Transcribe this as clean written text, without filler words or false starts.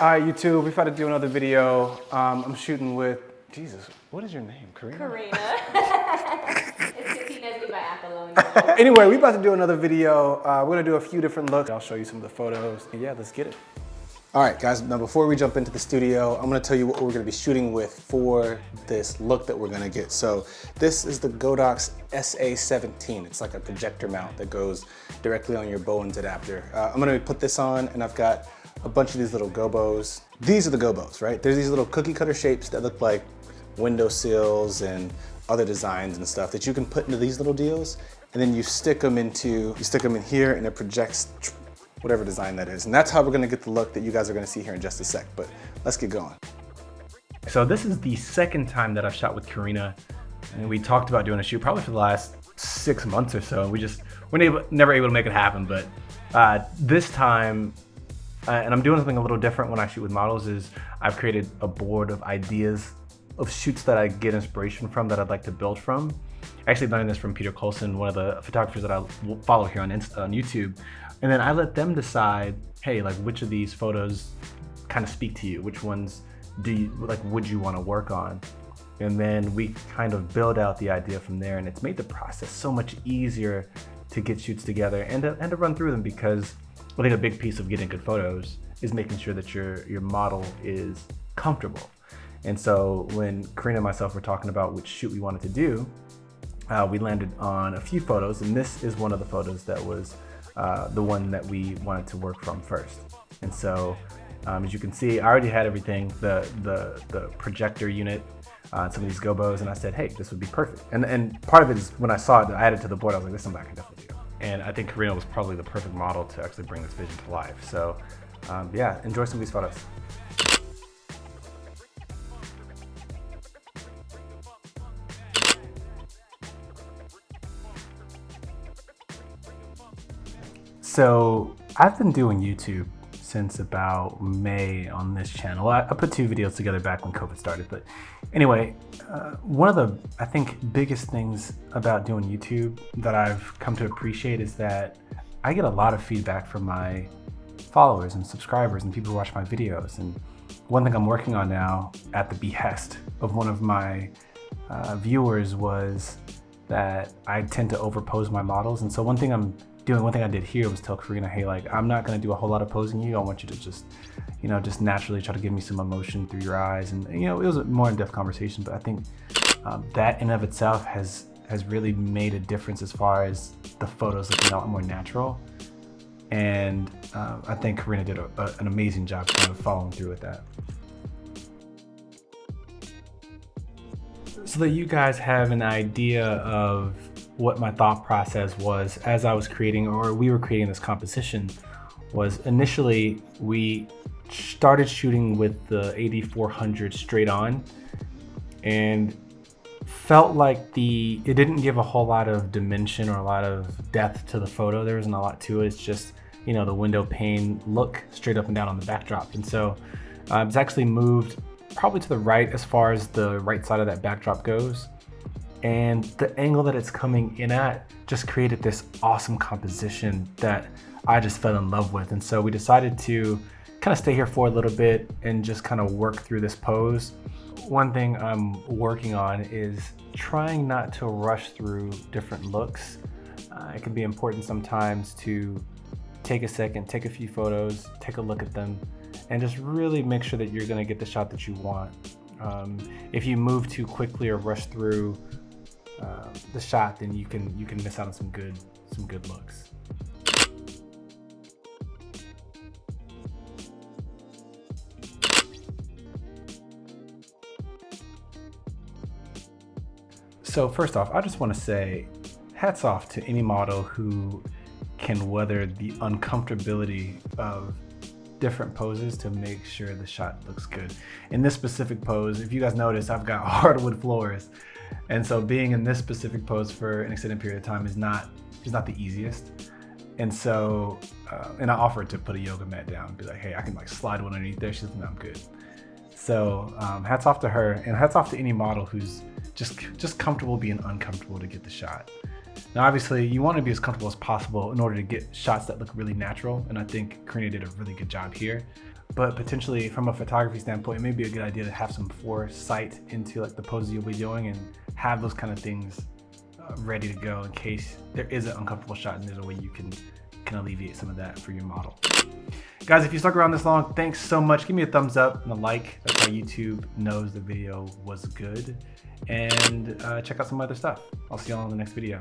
All right, YouTube, we've had to do another video. I'm shooting with, Jesus, what is your name, Karina? Karina. It's because he knows me by Apollonia. Anyway, we're about to do another video. We're gonna do a few different looks. I'll show you some of the photos. Yeah, let's get it. All right, guys, now before we jump into the studio, I'm gonna tell you what we're gonna be shooting with for this look that we're gonna get. So this is the Godox SA-17. It's like a projector mount that goes directly on your Bowens adapter. I'm gonna put this on, and I've got a bunch of these little gobos. These are the gobos, right? There's these little cookie cutter shapes that look like windowsills and other designs and stuff that you can put into these little deals, and then you stick them in here, and it projects whatever design that is. And that's how we're gonna get the look that you guys are gonna see here in just a sec, but let's get going. So this is the second time that I've shot with Karina, and we talked about doing a shoot probably for the last 6 months or so. We're never able to make it happen, but this time, and I'm doing something a little different when I shoot with models, is I've created a board of ideas of shoots that I get inspiration from, that I'd like to build from. I actually learned this from Peter Colson, one of the photographers that I follow here on YouTube. And then I let them decide, hey, like, which of these photos kind of speak to you? Which ones would you want to work on? And then we kind of build out the idea from there, and it's made the process so much easier to get shoots together and to run through them, because I think a big piece of getting good photos is making sure that your model is comfortable. And so when Karina and myself were talking about which shoot we wanted to do, we landed on a few photos, and this is one of the photos that was the one that we wanted to work from first. And so as you can see, I already had everything, the projector unit, some of these gobos, and I said, hey, this would be perfect. And part of it is when I saw it, I added to the board, I was like, this is something I can definitely do. And I think Karina was probably the perfect model to actually bring this vision to life. So yeah, enjoy some of these photos. So I've been doing YouTube since about May on this channel. I put 2 videos together back when COVID started, but anyway, one of the, I think, biggest things about doing YouTube that I've come to appreciate is that I get a lot of feedback from my followers and subscribers and people who watch my videos. And one thing I'm working on now, at the behest of one of my viewers, was that I tend to overpose my models. And so one thing I did here was tell Karina, hey, like, I'm not gonna do a whole lot of posing you. I want you to just, just naturally try to give me some emotion through your eyes. And it was a more in-depth conversation, but I think that in of itself has really made a difference as far as the photos looking a lot more natural. And I think Karina did an amazing job kind of following through with that. So that you guys have an idea of what my thought process was as I was creating, or we were creating this composition, was initially we started shooting with the AD400 straight on, and felt like it didn't give a whole lot of dimension or a lot of depth to the photo. There wasn't a lot to it. It's just, the window pane look straight up and down on the backdrop. And so it's actually moved probably to the right as far as the right side of that backdrop goes. And the angle that it's coming in at just created this awesome composition that I just fell in love with. And so we decided to kind of stay here for a little bit and just kind of work through this pose. One thing I'm working on is trying not to rush through different looks. It can be important sometimes to take a second, take a few photos, take a look at them, and just really make sure that you're gonna get the shot that you want. If you move too quickly or rush through the shot, then you can miss out on some good looks. So first off, I just want to say hats off to any model who can weather the uncomfortability of different poses to make sure the shot looks good. In this specific pose, if you guys notice, I've got hardwood floors. And so being in this specific pose for an extended period of time is not the easiest. And so, and I offered to put a yoga mat down and be like, hey, I can like slide one underneath there. She's like, no, I'm good. So hats off to her, and hats off to any model who's just comfortable being uncomfortable to get the shot. Now, obviously, you want to be as comfortable as possible in order to get shots that look really natural. And I think Karina did a really good job here. but potentially from a photography standpoint, it may be a good idea to have some foresight into like the poses you'll be doing and have those kind of things ready to go in case there is an uncomfortable shot and there's a way you can alleviate some of that for your model. Guys, if you stuck around this long, thanks so much. Give me a thumbs up and a like. That's how YouTube knows the video was good. And check out some other stuff. I'll see you all in the next video.